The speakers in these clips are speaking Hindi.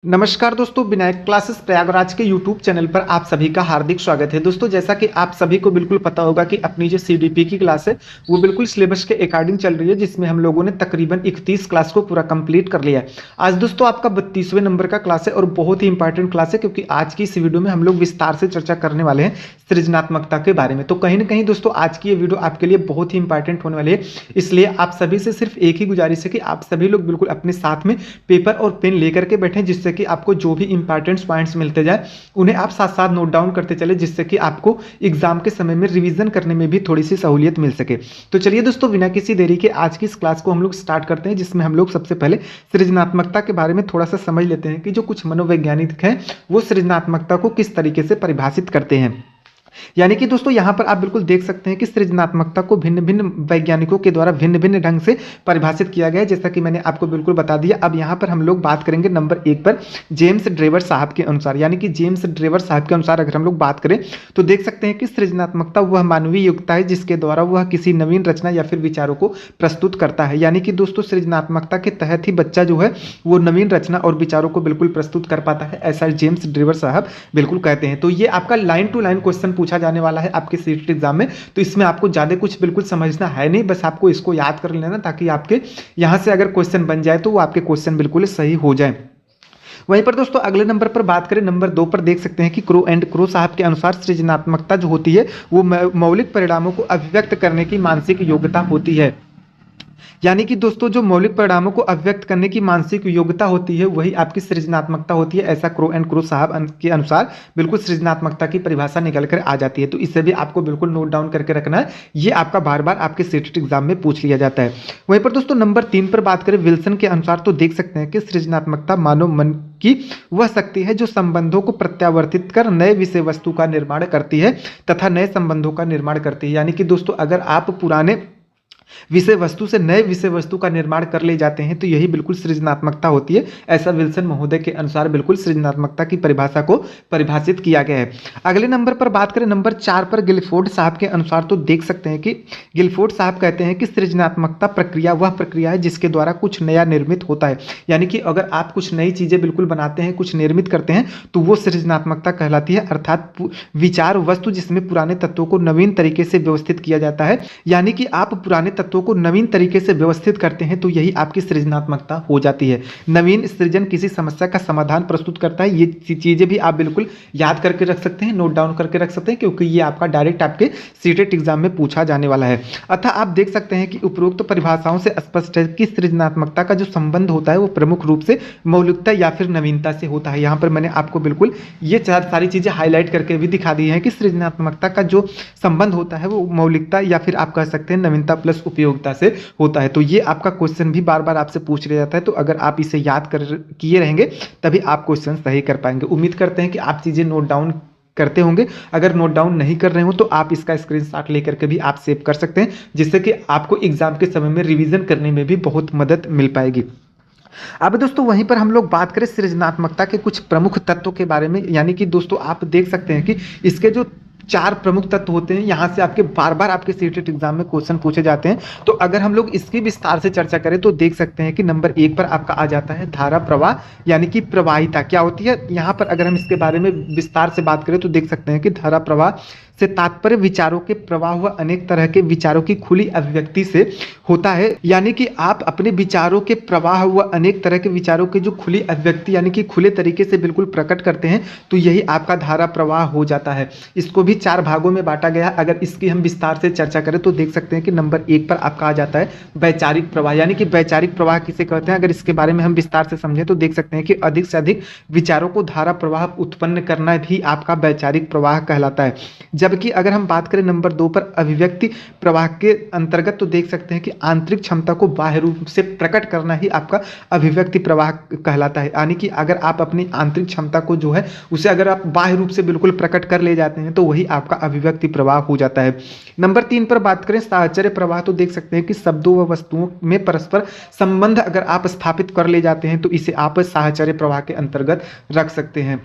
नमस्कार दोस्तों, विनायक क्लासेस प्रयागराज के यूट्यूब चैनल पर आप सभी का हार्दिक स्वागत है। दोस्तों, जैसा कि आप सभी को बिल्कुल पता होगा कि अपनी जो सीडीपी की क्लास है वो बिल्कुल सिलेबस के अकॉर्डिंग चल रही है, जिसमें हम लोगों ने तकरीबन 31 क्लास को पूरा कंप्लीट कर लिया है। आज दोस्तों आपका 32वें नंबर का क्लास है और बहुत ही इंपॉर्टेंट क्लास है, क्योंकि आज की इस वीडियो में हम लोग विस्तार से चर्चा करने वाले हैं सृजनात्मकता के बारे में। तो कहीं ना कहीं दोस्तों आज की ये वीडियो आपके लिए बहुत ही इंपॉर्टेंट होने वाली है, इसलिए आप सभी से सिर्फ एक ही गुजारिश है कि आप सभी लोग बिल्कुल अपने साथ में पेपर और पेन लेकर के बैठें, जिससे कि आपको जो भी इंपॉर्टेंट पॉइंट्स मिलते जाए उन्हें आप साथ साथ नोट डाउन करते चले, जिससे कि आपको एग्जाम के समय में रिवीजन करने में भी थोड़ी सी सहूलियत मिल सके। तो चलिए दोस्तों, बिना किसी देरी के आज की इस क्लास को हम लोग स्टार्ट करते हैं, जिसमें हम लोग सबसे पहले सृजनात्मकता के बारे में थोड़ा सा समझ लेते हैं कि जो कुछ मनोवैज्ञानिक हैं वो सृजनात्मकता को किस तरीके से परिभाषित करते हैं। यानी कि दोस्तों यहाँ पर आप बिल्कुल देख सकते हैं कि सृजनात्मकता को भिन्न भिन्न वैज्ञानिकों के द्वारा भिन्न भिन्न ढंग से परिभाषित किया गया है, जैसा कि मैंने आपको बिल्कुल बता दिया। अब यहाँ पर हम लोग बात करेंगे नंबर 1 पर जेम्स ड्रेवर साहब के अनुसार। यानी कि जेम्स ड्रेवर साहब के अनुसार अगर हम लोग बात करें तो देख सकते हैं कि सृजनात्मकता वह मानवीय योग्यता है जिसके द्वारा वह किसी नवीन रचना या फिर विचारों को प्रस्तुत करता है। यानी कि दोस्तों सृजनात्मकता के तहत ही बच्चा जो है वो नवीन रचना और विचारों को बिल्कुल प्रस्तुत कर पाता है, ऐसा जेम्स ड्रेवर साहब बिल्कुल कहते हैं। तो ये आपका लाइन टू लाइन क्वेश्चन पूछा जाने वाला है आपके सीट एग्जाम में, तो इसमें आपको ज्यादा कुछ बिल्कुल समझना है नहीं, बस आपको इसको याद कर लेना, ताकि आपके यहां से अगर क्वेश्चन बन जाए तो वो आपके क्वेश्चन बिल्कुल सही हो जाए। वहीं पर दोस्तों अगले नंबर पर बात करें, नंबर 2 पर देख सकते हैं कि क्रो एंड क्रो साहब के अनुसार सृजनात्मकता जो होती है वो मौलिक परिणामों को अभिव्यक्त करने की मानसिक योग्यता होती है। यानी कि दोस्तों जो मौलिक परिणामों को अभिव्यक्त करने की मानसिक योग्यता होती है वही आपकी सृजनात्मकता होती है, ऐसा क्रो एंड क्रो साहब के अनुसार बिल्कुल सृजनात्मकता की परिभाषा निकल कर आ जाती है। तो इसे भी आपको बिल्कुल नोट डाउन करके रखना है, ये आपका बार बार आपके सीटेट एग्जाम में पूछ लिया जाता है। वहीं पर दोस्तों नंबर 3 पर बात करें विल्सन के अनुसार, तो देख सकते हैं कि सृजनात्मकता मानव मन की वह शक्ति है जो संबंधों को प्रत्यावर्तित कर नए विषय वस्तु का निर्माण करती है तथा नए संबंधों का निर्माण करती है। यानी कि दोस्तों अगर आप पुराने विषय वस्तु से नए विषय वस्तु का निर्माण कर ले जाते हैं तो यही बिल्कुल सृजनात्मकता होती है, ऐसा विल्सन महोदय के अनुसार बिल्कुल सृजनात्मकता की परिभाषा को परिभाषित किया गया है। अगले नंबर पर बात करें नंबर 4 पर गिलफोर्ड साहब के अनुसार, तो देख सकते हैं कि गिलफोर्ड साहब कहते हैं कि सृजनात्मकता प्रक्रिया वह प्रक्रिया है जिसके द्वारा कुछ नया निर्मित होता है। यानी कि अगर आप कुछ नई चीजें बिल्कुल बनाते हैं, कुछ निर्मित करते हैं, तो वो सृजनात्मकता कहलाती है, अर्थात विचार वस्तु जिसमें पुराने तत्वों को नवीन तरीके से व्यवस्थित किया जाता है। यानी कि आप पुराने तत्वों को नवीन तरीके से व्यवस्थित करते हैं तो यही आपकी सृजनात्मकता हो जाती है। नवीन सृजन किसी समस्या का समाधान प्रस्तुत करता है। ये चीजें भी आप बिल्कुल याद करके रख सकते हैं, नोट डाउन करके रख सकते हैं, क्योंकि ये आपका डायरेक्ट आपके सीटेट एग्जाम में पूछा जाने वाला है। अतः आप देख सकते हैं कि उपरोक्त परिभाषाओं से स्पष्ट है कि सृजनात्मकता का जो संबंध होता है वो प्रमुख रूप से मौलिकता या फिर नवीनता से होता है। यहाँ पर मैंने आपको बिल्कुल ये सारी चीजें हाईलाइट करके भी दिखा दी है कि सृजनात्मकता का जो संबंध होता है वो मौलिकता या फिर आप कह सकते हैं नवीनता प्लस उपयोगिता से होता है। तो ये आपका क्वेश्चन भी बार बार आपसे पूछ लिया जाता है, तो अगर आप इसे याद कर किए रहेंगे तभी आप क्वेश्चन सही कर पाएंगे। उम्मीद करते हैं कि आप चीजें नोट डाउन करते होंगे। अगर नोट डाउन नहीं कर रहे हो तो आप इसका स्क्रीनशॉट लेकर के भी आप सेव कर सकते हैं, जिससे कि आपको एग्जाम के समय में रिवीजन करने में भी बहुत मदद मिल पाएगी। अब दोस्तों वहीं पर हम लोग बात करें सृजनात्मकता के कुछ प्रमुख तत्वों के बारे में। यानी कि दोस्तों आप देख सकते हैं कि इसके जो 4 प्रमुख तत्व होते हैं, यहाँ से आपके बार बार आपके सीटेट एग्जाम में क्वेश्चन पूछे जाते हैं। तो अगर हम लोग इसकी विस्तार से चर्चा करें तो देख सकते हैं कि नंबर 1 पर आपका आ जाता है धारा प्रवाह, यानी कि प्रवाहिता क्या होती है। यहाँ पर अगर हम इसके बारे में विस्तार से बात करें तो देख सकते हैं कि धारा प्रवाह से तात्पर्य विचारों के प्रवाह व अनेक तरह के विचारों की खुली अभिव्यक्ति से होता है। यानी कि आप अपने विचारों के प्रवाह व अनेक तरह के विचारों की जो खुली अभिव्यक्ति यानी कि खुले तरीके से बिल्कुल प्रकट करते हैं, तो यही आपका धारा प्रवाह हो जाता है। इसको भी 4 भागों में बांटा गया। अगर इसकी हम विस्तार से चर्चा करें तो देख सकते हैं कि नंबर 1 पर आपका आ जाता है वैचारिक प्रवाह। यानी कि वैचारिक प्रवाह किसे कहते हैं, अगर इसके बारे में हम विस्तार से समझें तो देख सकते हैं कि अधिक से अधिक विचारों को धारा प्रवाह उत्पन्न करना भी आपका वैचारिक प्रवाह कहलाता है। जबकि अगर हम बात करें नंबर 2 पर अभिव्यक्ति प्रवाह के अंतर्गत, तो देख सकते हैं कि आंतरिक क्षमता को बाह्य रूप से प्रकट करना ही आपका अभिव्यक्ति प्रवाह कहलाता है। यानी कि अगर आप अपनी आंतरिक क्षमता को जो है उसे अगर आप बाह्य रूप से बिल्कुल प्रकट कर ले जाते हैं तो वही आपका अभिव्यक्ति प्रवाह हो जाता है। नंबर 3 पर बात करें साहचर्य प्रवाह, तो देख सकते हैं कि शब्दों व वस्तुओं में परस्पर संबंध अगर आप स्थापित कर ले जाते हैं तो इसे आप साहचर्य प्रवाह के अंतर्गत रख सकते हैं।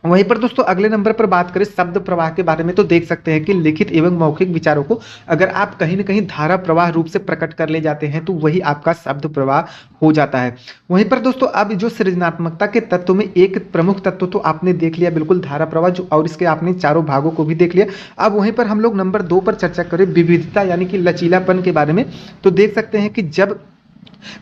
वहीं पर दोस्तों अगले नंबर पर बात करें शब्द प्रवाह के बारे में, तो देख सकते हैं कि लिखित एवं मौखिक विचारों को अगर आप कहीं न कहीं धारा प्रवाह रूप से प्रकट कर ले जाते हैं तो वही आपका शब्द प्रवाह हो जाता है। वहीं पर दोस्तों अब जो सृजनात्मकता के तत्व में एक प्रमुख तत्व तो आपने देख लिया बिल्कुल धारा प्रवाह, जो और इसके आपने चारों भागों को भी देख लिया। अब वहीं पर हम लोग नंबर 2 पर चर्चा करें विविधता यानी कि लचीलापन के बारे में, तो देख सकते हैं कि जब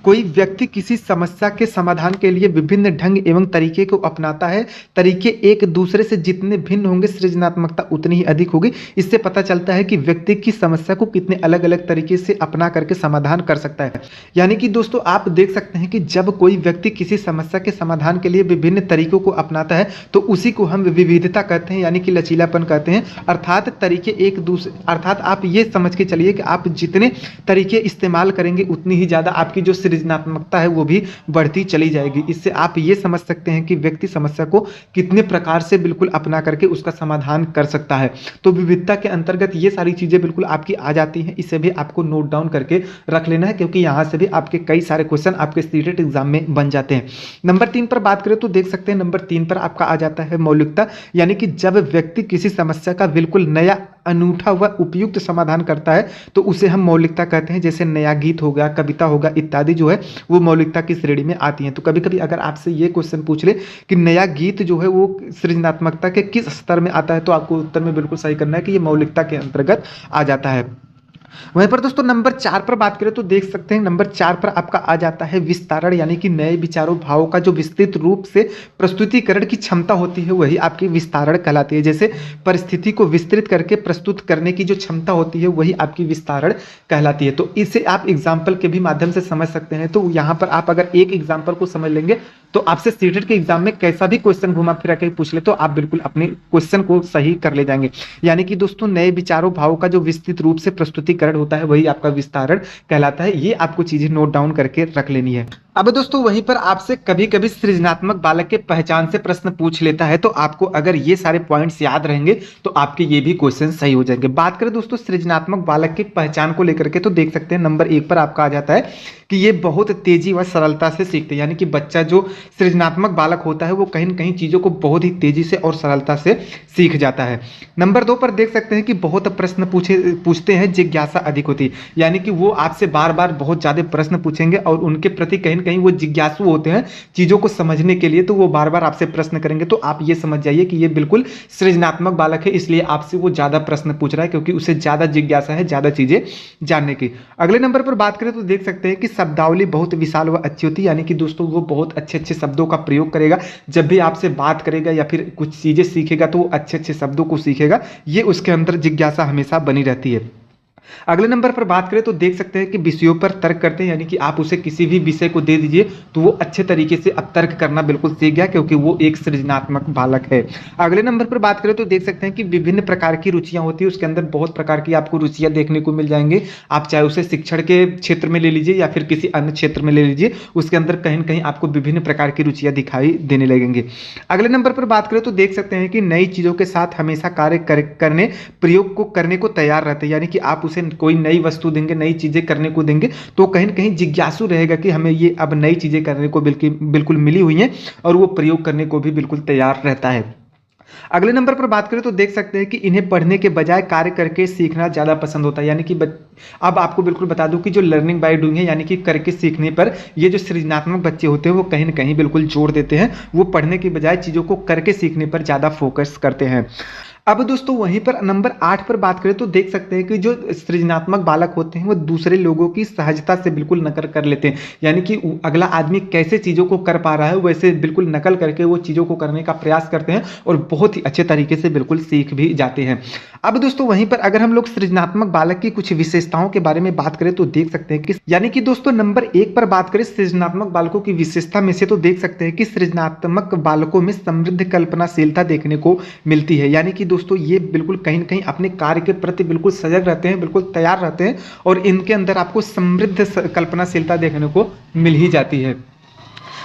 कोई व्यक्ति किसी समस्या के समाधान के लिए विभिन्न ढंग एवं तरीके को अपनाता है, तरीके एक दूसरे से जितने भिन्न होंगे सृजनात्मकता उतनी ही अधिक होगी। इससे पता चलता है कि व्यक्ति की समस्या को कितने अलग अलग तरीके से अपना करके समाधान कर सकता है। यानी कि दोस्तों आप देख सकते हैं कि जब कोई व्यक्ति किसी समस्या के समाधान के लिए विभिन्न तरीकों को अपनाता है तो उसी को हम विविधता कहते हैं, यानी कि लचीलापन कहते हैं। अर्थात तरीके एक दूसरे, अर्थात आप ये समझ के चलिए कि आप जितने तरीके इस्तेमाल करेंगे उतनी ही ज़्यादा आपकी जो सृजनात्मकता है वो भी बढ़ती चली जाएगी। इससे आप ये समझ सकते हैं कि व्यक्ति समस्या को कितने प्रकार से बिल्कुल अपना करके उसका समाधान कर सकता है। तो विविधता के अंतर्गत ये सारी चीजें बिल्कुल आपकी आ जाती हैं, इसे भी आपको नोट डाउन करके रख लेना है क्योंकि यहां से भी आपके कई सारे क्वेश्चन आपके सीटेट एग्जाम में बन जाते हैं। नंबर 3 पर बात करें तो देख सकते हैं नंबर 3 पर आपका आ जाता है मौलिकता, यानी कि जब व्यक्ति किसी समस्या का बिल्कुल नया अनूठा व उपयुक्त समाधान करता है तो उसे हम मौलिकता कहते हैं। जैसे नया गीत हो गया, कविता होगा इत्यादि जो है वो मौलिकता की श्रेणी में आती हैं। तो कभी कभी अगर आपसे ये क्वेश्चन पूछ ले कि नया गीत जो है वो सृजनात्मकता के किस स्तर में आता है तो आपको उत्तर में बिल्कुल सही करना है कि ये मौलिकता के अंतर्गत आ जाता है। वहीं पर दोस्तों नंबर 4 पर बात करें तो देख सकते हैं नंबर 4 पर आपका आ जाता है विस्तारण, यानी कि नए विचारों भावों का जो विस्तृत रूप से प्रस्तुतिकरण की क्षमता होती है वही आपकी विस्तारण कहलाती है। जैसे परिस्थिति को विस्तृत करके प्रस्तुत करने की जो क्षमता होती है वही आपकी विस्तारण कहलाती है। तो इसे आप एग्जाम्पल के भी माध्यम से समझ सकते हैं। तो यहाँ पर आप अगर एक एग्जाम्पल को समझ लेंगे तो आपसे सीटेट के एग्जाम में कैसा भी क्वेश्चन घुमा फिरा के पूछ ले तो आप बिल्कुल अपने क्वेश्चन को सही कर ले जाएंगे। यानी कि दोस्तों नए विचारों भावों का जो विस्तृत रूप से प्रस्तुतिकरण होता है वही आपका विस्तारण कहलाता है। ये आपको चीजें नोट डाउन करके रख लेनी है। अब दोस्तों वहीं पर आपसे कभी कभी सृजनात्मक बालक के पहचान से प्रश्न पूछ लेता है, तो आपको अगर ये सारे पॉइंट्स याद रहेंगे तो आपके ये भी क्वेश्चन सही हो जाएंगे। बात करें दोस्तों सृजनात्मक बालक की पहचान को लेकर के तो देख सकते हैं नंबर 1 पर आपका आ जाता है कि ये बहुत तेजी व सरलता से सीखते हैं। यानी कि बच्चा जो सृजनात्मक बालक होता है वो कहीं न कहीं चीजों को बहुत ही तेजी से और सरलता से सीख जाता है। नंबर 2 पर देख सकते हैं कि बहुत प्रश्न पूछते हैं, जिज्ञासा अधिक होती है। यानी कि वो आपसे बार बार बहुत ज्यादा प्रश्न पूछेंगे और उनके प्रति कहीं न कहीं वो जिज्ञासु होते हैं चीजों को समझने के लिए, तो वो बार बार आपसे प्रश्न करेंगे। तो आप ये समझ जाइए कि ये बिल्कुल सृजनात्मक बालक है, इसलिए आपसे वो ज्यादा प्रश्न पूछ रहा है क्योंकि उसे ज्यादा जिज्ञासा है ज्यादा चीजें जानने की। अगले नंबर पर बात करें तो देख सकते हैं कि शब्दावली बहुत विशाल व अच्छी होती है। यानी कि दोस्तों वो बहुत अच्छे अच्छे शब्दों का प्रयोग करेगा, जब भी आपसे बात करेगा या फिर कुछ चीजें सीखेगा तो वो अच्छे अच्छे शब्दों को सीखेगा। ये उसके अंदर जिज्ञासा हमेशा बनी रहती है। अगले नंबर पर बात करें तो देख सकते हैं कि विषयों पर तर्क करते हैं। यानी कि आप उसे किसी भी विषय को दे दीजिए तो वो अच्छे तरीके से अब तर्क करना बिल्कुल सीख गया क्योंकि वो एक सृजनात्मक बालक है। अगले नंबर पर बात करें तो देख सकते हैं कि विभिन्न प्रकार की रुचियां होती है, उसके अंदर बहुत प्रकार की आपको रुचियां देखने को मिल जाएंगे। आप चाहे उसे शिक्षण के क्षेत्र में ले लीजिए या फिर किसी अन्य क्षेत्र में ले लीजिए, उसके अंदर कहीं न कहीं आपको विभिन्न प्रकार की रुचियां दिखाई देने लगेंगे। अगले नंबर पर बात करें तो देख सकते हैं कि नई चीजों के साथ हमेशा कार्य करने प्रयोग को करने को तैयार रहते हैं। यानी कि आप उसे कोई नई वस्तु देंगे, नई चीजें करने को देंगे तो कहीं न कहीं जिज्ञासु रहेगा कि हमें ये अब नई चीजें करने को बिल्कुल मिली हुई हैं और वो प्रयोग करने को भी बिल्कुल तैयार रहता है। अगले नंबर पर बात करें तो देख सकते हैं कि इन्हें पढ़ने के बजाय कार्य करके सीखना ज्यादा पसंद होता है। यानी कि अब आपको बिल्कुल बता दूं कि जो लर्निंग बाय डूइंग है यानी कि करके सीखने पर ये जो सृजनात्मक बच्चे होते हैं वो कहीं ना कहीं बिल्कुल जोर देते हैं, वो पढ़ने के बजाय चीजों को करके सीखने पर ज्यादा फोकस करते हैं। अब दोस्तों वहीं पर नंबर 8 पर बात करें तो देख सकते हैं कि जो सृजनात्मक बालक होते हैं वो दूसरे लोगों की सहजता से बिल्कुल नकल कर लेते हैं। यानी कि अगला आदमी कैसे चीज़ों को कर पा रहा है वैसे बिल्कुल नकल करके वो चीज़ों को करने का प्रयास करते हैं और बहुत ही अच्छे तरीके से बिल्कुल सीख भी जाते हैं। अब दोस्तों वहीं पर अगर हम लोग सृजनात्मक बालक की कुछ विशेषताओं के बारे में बात करें तो देख सकते हैं कि यानी कि दोस्तों नंबर 1 पर बात करें सृजनात्मक बालकों की विशेषता में से तो देख सकते हैं कि सृजनात्मक बालकों में समृद्ध कल्पनाशीलता देखने को मिलती है। यानी कि दोस्तों ये बिल्कुल कहीं न कहीं अपने कार्य के प्रति बिल्कुल सजग रहते हैं, बिल्कुल तैयार रहते हैं और इनके अंदर आपको समृद्ध कल्पनाशीलता देखने को मिल ही जाती है।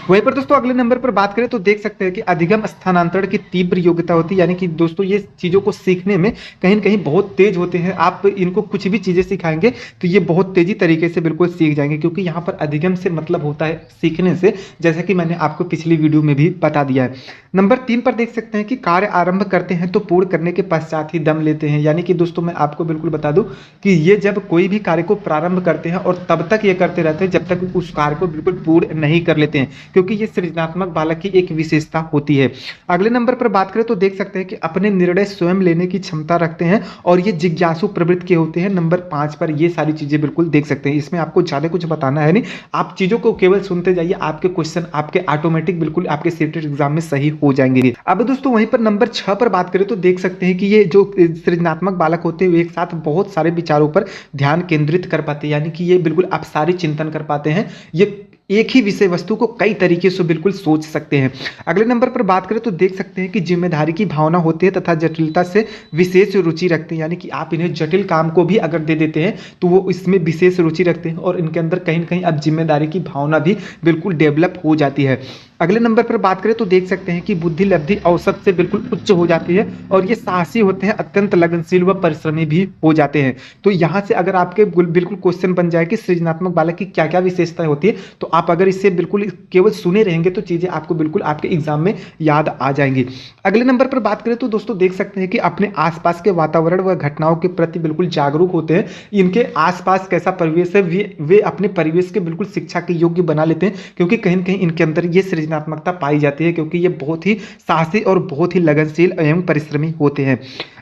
वहीं पर दोस्तों अगले नंबर पर बात करें तो देख सकते हैं कि अधिगम स्थानांतरण की तीव्र योग्यता होती है, यानी कि दोस्तों ये चीज़ों को सीखने में कहीं न कहीं बहुत तेज होते हैं। आप इनको कुछ भी चीज़ें सिखाएँगे तो ये बहुत तेज़ी तरीके से बिल्कुल सीख जाएँगे, क्योंकि यहाँ पर अधिगम से मतलब होता है सीखने से, जैसा कि मैंने आपको पिछली वीडियो में भी बता दिया है। नंबर 3 पर देख सकते हैं कि कार्य आरंभ करते हैं तो पूर्ण करने के पश्चात ही दम लेते हैं। यानी कि दोस्तों मैं आपको बिल्कुल बता दूँ कि ये जब कोई भी कार्य को प्रारंभ करते हैं और तब तक ये करते रहते हैं जब तक उस कार्य को बिल्कुल पूर्ण नहीं कर लेते हैं, क्योंकि ये सृजनात्मक बालक की एक विशेषता होती है। अगले नंबर पर बात करें तो देख सकते हैं कि अपने निर्णय स्वयं लेने की क्षमता रखते हैं और ये जिज्ञासु प्रवृत्ति के होते हैं। नंबर 5 पर ये सारी चीजें बिल्कुल देख सकते हैं। इसमें आपको ज्यादा कुछ बताना है नहीं, आप चीजों को केवल सुनते जाइए, आपके क्वेश्चन आपके ऑटोमेटिक बिल्कुल आपके सीटेट एग्जाम में सही हो जाएंगे। अब दोस्तों वहीं पर नंबर 6 पर बात करें तो देख सकते हैं कि ये जो सृजनात्मक बालक होते हैं एक साथ बहुत सारे विचारों पर ध्यान केंद्रित कर पाते हैं, यानी कि ये बिल्कुल आप सारी चिंतन कर पाते हैं। ये एक ही विषय वस्तु को कई तरीके से बिल्कुल सोच सकते हैं। अगले नंबर पर बात करें तो देख सकते हैं कि जिम्मेदारी की भावना होती है तथा जटिलता से विशेष रुचि रखते हैं, यानी कि आप इन्हें जटिल काम को भी अगर दे देते हैं तो वो इसमें विशेष रुचि रखते हैं और इनके अंदर कहीं ना कहीं अब जिम्मेदारी की भावना भी बिल्कुल डेवलप हो जाती है। अगले नंबर पर बात करें तो देख सकते हैं कि बुद्धि लब्धि औसत से बिल्कुल उच्च हो जाती है और ये साहसी होते हैं, अत्यंत लगनशील व परिश्रमी भी हो जाते हैं। तो यहाँ से अगर आपके बिल्कुल क्वेश्चन बन जाए कि सृजनात्मक बालक की क्या क्या विशेषताएं होती है, तो आप अगर इससे बिल्कुल केवल सुने रहेंगे तो चीजें आपको बिल्कुल आपके एग्जाम में याद आ जाएंगी। अगले नंबर पर बात करें तो दोस्तों देख सकते हैं कि अपने आसपास के वातावरण व घटनाओं के प्रति बिल्कुल जागरूक होते हैं। इनके आसपास कैसा परिवेश है वे अपने परिवेश के बिल्कुल शिक्षा के योग्य बना लेते हैं, क्योंकि कहीं ना कहीं इनके अंदर ये सृजनात्मकता पाई जाती है, क्योंकि ये बहुत ही साहसी और बहुत ही लगनशील एवं परिश्रमी होते हैं।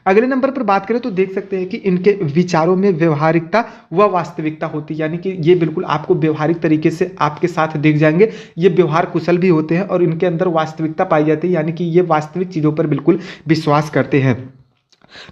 अगले नंबर पर बात करें तो देख सकते हैं कि इनके विचारों में व्यवहारिकता व वास्तविकता होती है, यानी कि ये बिल्कुल आपको व्यवहारिक तरीके से आपके साथ दिख जाएंगे। ये व्यवहार कुशल भी होते हैं और इनके अंदर वास्तविकता पाई जाती है, यानी कि ये वास्तविक चीजों पर बिल्कुल विश्वास करते हैं।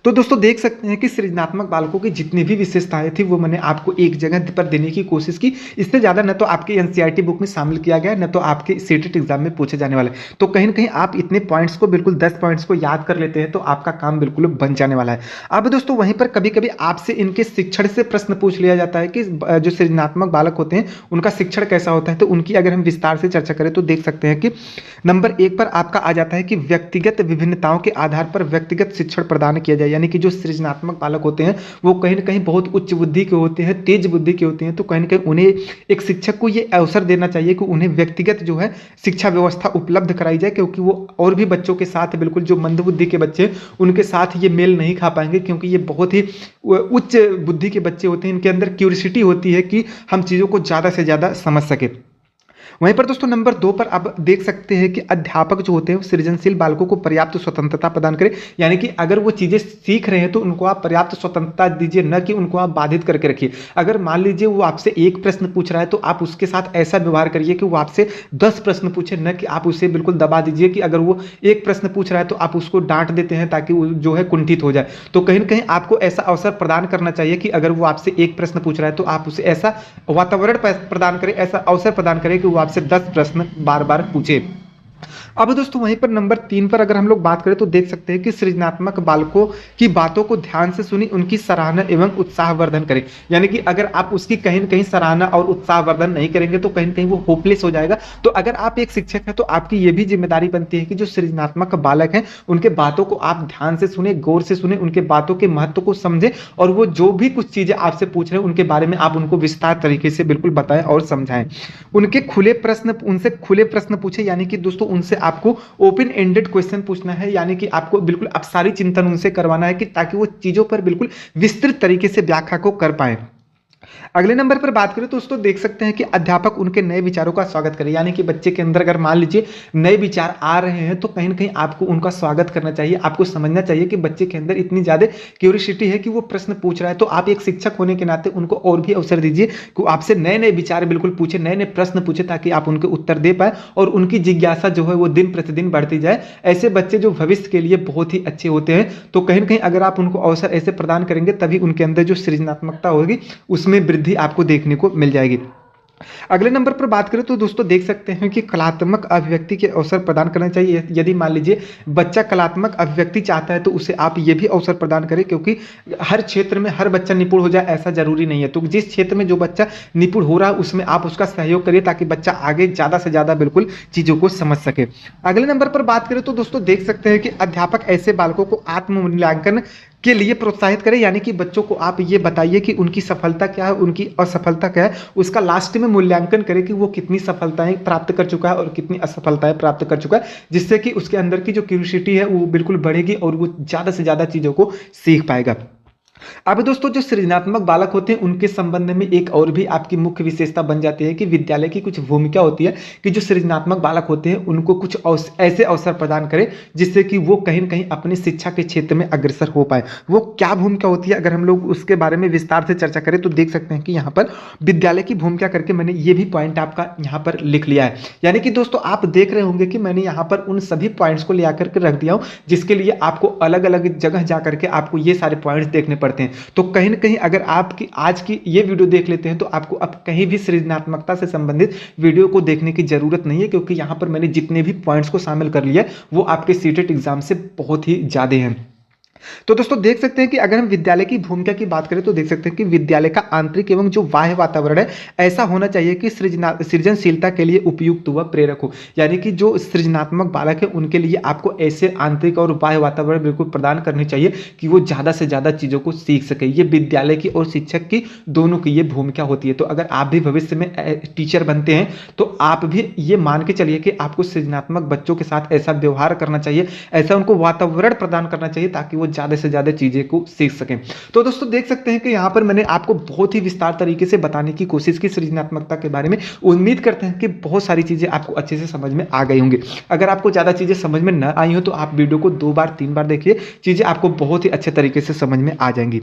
तो दोस्तों देख सकते हैं कि सृजनात्मक बालकों की जितनी भी विशेषताएं थी वो मैंने आपको एक जगह पर देने की कोशिश की। इससे ज़्यादा न तो आपके एनसीईआरटी बुक में शामिल किया गया है, न तो आपके सीटेट एग्जाम में पूछे जाने वाला है। तो कहीं ना कहीं आप इतने पॉइंट्स को बिल्कुल 10 पॉइंट्स को याद कर लेते हैं तो आपका काम बिल्कुल बन जाने वाला है। अब दोस्तों वहीं पर कभी कभी आपसे इनके शिक्षण से प्रश्न पूछ लिया जाता है कि जो सृजनात्मक बालक होते हैं उनका शिक्षण कैसा होता है। तो उनकी अगर हम विस्तार से चर्चा करें तो देख सकते हैं कि नंबर 1 पर आपका आ जाता है कि व्यक्तिगत विभिन्नताओं के आधार पर व्यक्तिगत शिक्षण प्रदान किया जाए, यानी कि जो सृजनात्मक बालक होते हैं वो कहीं ना कहीं बहुत उच्च बुद्धि के होते हैं, तेज बुद्धि के होते हैं। तो कहीं ना कहीं उन्हें एक शिक्षक को ये अवसर देना चाहिए कि उन्हें व्यक्तिगत जो है शिक्षा व्यवस्था उपलब्ध कराई जाए, क्योंकि वो और भी बच्चों के साथ बिल्कुल जो मंद बुद्धि के बच्चे उनके साथ ये मेल नहीं खा पाएंगे, क्योंकि ये बहुत ही उच्च बुद्धि के बच्चे होते हैं। इनके अंदर क्यूरियोसिटी होती है कि हम चीज़ों को ज़्यादा से ज़्यादा समझ सके। वहीं पर दोस्तों नंबर 2 पर आप देख सकते हैं कि अध्यापक जो होते हैं सृजनशील बालकों को पर्याप्त स्वतंत्रता प्रदान करें, यानी कि अगर वो चीजें सीख रहे हैं तो उनको आप पर्याप्त स्वतंत्रता दीजिए, न कि उनको आप बाधित करके रखिए। अगर मान लीजिए वो आपसे एक प्रश्न पूछ रहा है तो आप उसके साथ ऐसा व्यवहार करिए कि वो आपसे 10 प्रश्न पूछे, न कि आप उसे बिल्कुल दबा दीजिए कि अगर वो एक प्रश्न पूछ रहा है तो आप उसको डांट देते हैं ताकि वो जो है कुंठित हो जाए। तो कहीं ना कहीं आपको ऐसा अवसर प्रदान करना चाहिए कि अगर वो आपसे एक प्रश्न पूछ रहा है तो आप उसे ऐसा वातावरण प्रदान करें, ऐसा अवसर प्रदान करें कि वो आपसे 10 प्रश्न बार बार पूछे। अब दोस्तों वहीं पर नंबर 3 पर अगर हम लोग बात करें तो देख सकते हैं कि सृजनात्मक बालकों की बातों को ध्यान से सुनी, उनकी सराहना एवं उत्साहवर्धन करें। यानी कि अगर आप उसकी कहीं न कहीं सराहना और उत्साहवर्धन नहीं करेंगे तो कहीं न कहीं वो होपलेस हो जाएगा। तो अगर आप एक शिक्षक हैं तो आपकी ये भी जिम्मेदारी बनती है कि जो सृजनात्मक बालक हैं उनके बातों को आप ध्यान से सुने, गौर से सुने, उनके बातों के महत्व को समझें और वो जो भी कुछ चीजें आपसे पूछ रहे हैं उनके बारे में आप उनको विस्तार तरीके से बिल्कुल बताएं और समझाएं। उनसे खुले प्रश्न पूछे, यानी कि दोस्तों उनसे आपको ओपन एंडेड क्वेश्चन पूछना है, यानी कि आपको बिल्कुल अपसारी चिंतन उनसे करवाना है कि ताकि वो चीजों पर बिल्कुल विस्तृत तरीके से व्याख्या को कर पाए। अगले नंबर पर बात करें तो दोस्तों देख सकते हैं कि अध्यापक उनके नए विचारों का स्वागत करें, यानी कि बच्चे के अंदर अगर मान लीजिए नए विचार आ रहे हैं तो कहीं ना कहीं आपको उनका स्वागत करना चाहिए। आपको समझना चाहिए कि बच्चे के अंदर इतनी ज्यादा क्यूरियोसिटी है कि वो प्रश्न पूछ रहा है, तो आप एक शिक्षक होने के नाते उनको और भी अवसर दीजिए कि आपसे नए नए विचार बिल्कुल पूछे, नए नए प्रश्न पूछे, ताकि आप उनके उत्तर दे पाए और उनकी जिज्ञासा जो है वो दिन प्रतिदिन बढ़ती जाए। ऐसे बच्चे जो भविष्य के लिए बहुत ही अच्छे होते हैं, तो कहीं ना कहीं अगर आप उनको अवसर ऐसे प्रदान करेंगे तभी उनके अंदर जो सृजनात्मकता होगी उसमें वृद्धि आपको देखने को मिल जाएगी। अगले नंबर पर बात करें तो दोस्तों देख सकते हैं कि कलात्मक अभिव्यक्ति के अवसर प्रदान करना चाहिए। यदि मान लीजिए बच्चा कलात्मक अभिव्यक्ति चाहता है तो उसे आप ये भी अवसर प्रदान करें, क्योंकि हर क्षेत्र में हर बच्चा निपुण हो जाए ऐसा जरूरी नहीं है। तो जिस क्षेत्र में जो बच्चा निपुण हो रहा है उसमें आप उसका सहयोग करिए ताकि बच्चा आगे ज़्यादा से ज़्यादा बिल्कुल चीज़ों को समझ सके। अगले नंबर पर बात करें तो दोस्तों देख सकते हैं कि अध्यापक ऐसे बालकों को आत्म मूल्यांकन के लिए प्रोत्साहित करें, यानी कि बच्चों को आप ये बताइए कि उनकी सफलता क्या है, उनकी असफलता क्या है, उसका लास्ट में मूल्यांकन करें कि वो कितनी सफलताएं प्राप्त कर चुका है और कितनी असफलताएं प्राप्त कर चुका है, जिससे कि उसके अंदर की जो क्यूरियोसिटी है वो बिल्कुल बढ़ेगी और वो ज़्यादा से ज़्यादा चीज़ों को सीख पाएगा। अब दोस्तों जो सृजनात्मक बालक होते हैं उनके संबंध में एक और भी आपकी मुख्य विशेषता बन जाती है कि विद्यालय की कुछ भूमिका होती है कि जो सृजनात्मक बालक होते हैं उनको कुछ ऐसे अवसर प्रदान करें जिससे कि वो कहीं न कहीं अपनी शिक्षा के क्षेत्र में अग्रसर हो पाए। वो क्या भूमिका होती है, अगर हम लोग उसके बारे में विस्तार से चर्चा करें तो देख सकते हैं कि यहाँ पर विद्यालय की भूमिका करके मैंने ये भी पॉइंट आपका यहाँ पर लिख लिया है। यानी कि दोस्तों आप देख रहे होंगे कि मैंने यहाँ पर उन सभी पॉइंट्स को ले आकर के रख दिया हूँ जिसके लिए आपको अलग अलग जगह जा करके आपको ये सारे पॉइंट्स देखने पड़ते हैं। तो कहीं ना कहीं अगर आपकी आज की ये वीडियो देख लेते हैं तो आपको अब कहीं भी सृजनात्मकता से संबंधित वीडियो को देखने की जरूरत नहीं है, क्योंकि यहां पर मैंने जितने भी पॉइंट्स को शामिल कर लिया वो आपके सीटेट एग्जाम से बहुत ही ज्यादा हैं। तो दोस्तों देख सकते हैं कि अगर हम विद्यालय की भूमिका की बात करें तो देख सकते हैं कि विद्यालय का आंतरिक एवं जो बाह्य वातावरण है ऐसा होना चाहिए कि सृजनशीलता के लिए उपयुक्त व प्रेरक हो। यानी कि जो सृजनात्मक बालक है उनके लिए आपको ऐसे आंतरिक और बाह्य वातावरण बिल्कुल प्रदान करनी चाहिए कि वो ज़्यादा से ज़्यादा चीज़ों को सीख सके। ये विद्यालय की और शिक्षक की दोनों की ये भूमिका होती है। तो अगर आप भी भविष्य में टीचर बनते हैं तो आप भी ये मान के चलिए कि आपको सृजनात्मक बच्चों के साथ ऐसा व्यवहार करना चाहिए, ऐसा उनको वातावरण प्रदान करना चाहिए ताकि वो ज़्यादा से ज़्यादा चीज़ें को सीख सकें। तो दोस्तों देख सकते हैं कि यहाँ पर मैंने आपको बहुत ही विस्तार तरीके से बताने की कोशिश की सृजनात्मकता के बारे में। उम्मीद करते हैं कि बहुत सारी चीज़ें आपको अच्छे से समझ में आ गई होंगी। अगर आपको ज़्यादा चीज़ें समझ में न आई हो तो आप वीडियो को 2 बार 3 बार देखिए, चीज़ें आपको बहुत ही अच्छे तरीके से समझ में आ जाएंगी।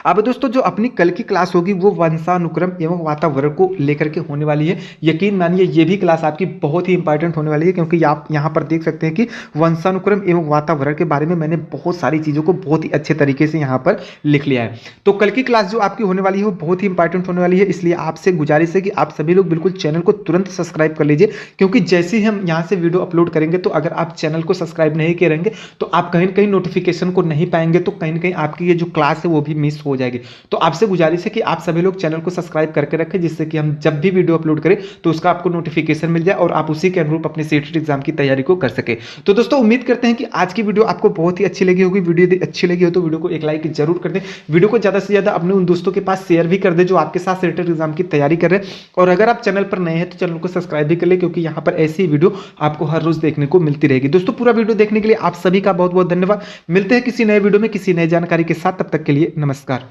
अब दोस्तों जो अपनी कल की क्लास होगी वो वंशानुक्रम एवं वातावरण को लेकर के होने वाली है। यकीन मानिए ये भी क्लास आपकी बहुत ही इंपॉर्टेंट होने वाली है, क्योंकि आप यहाँ पर देख सकते हैं कि वंशानुक्रम एवं वातावरण के बारे में मैंने बहुत सारी चीज़ों को बहुत ही अच्छे तरीके से यहाँ पर लिख लिया है। तो कल की क्लास जो आपकी होने वाली है वो बहुत ही इंपॉर्टेंट होने वाली है, इसलिए आपसे गुजारिश है कि आप सभी लोग बिल्कुल चैनल को तुरंत सब्सक्राइब कर लीजिए, क्योंकि जैसे ही हम यहाँ से वीडियो अपलोड करेंगे तो अगर आप चैनल को सब्सक्राइब नहीं करेंगे तो आप कहीं ना कहीं नोटिफिकेशन को नहीं पाएंगे, तो कहीं ना कहीं आपकी ये जो क्लास है वो भी मिस हो जाएगी। तो आपसे गुजारिश है कि आप सभी लोग चैनल को सब्सक्राइब करके रखें, जिससे कि हम जब भी वीडियो अपलोड करें तो उसका आपको नोटिफिकेशन मिल जाए और आप उसी के अनुरूप अपने सीटेट एग्जाम की तैयारी को कर सके। तो दोस्तों उम्मीद करते हैं कि आज की वीडियो आपको बहुत ही अच्छी लगी होगी। वीडियो यदि अच्छी लगी हो तो वीडियो को एक लाइक जरूर कर दें। वीडियो को ज्यादा से ज्यादा अपने उन दोस्तों के पास शेयर भी कर दें जो आपके साथ सीटेट एग्जाम की तैयारी कर रहे हैं। और अगर आप चैनल पर नए हैं तो चैनल को सब्सक्राइब भी कर ले, क्योंकि यहाँ पर ऐसी वीडियो आपको हर रोज देखने को मिलती रहेगी। दोस्तों पूरा वीडियो देखने के लिए आप सभी का बहुत बहुत धन्यवाद। मिलते हैं किसी नए वीडियो में किसी नई जानकारी के साथ, तब तक के लिए नमस्कार।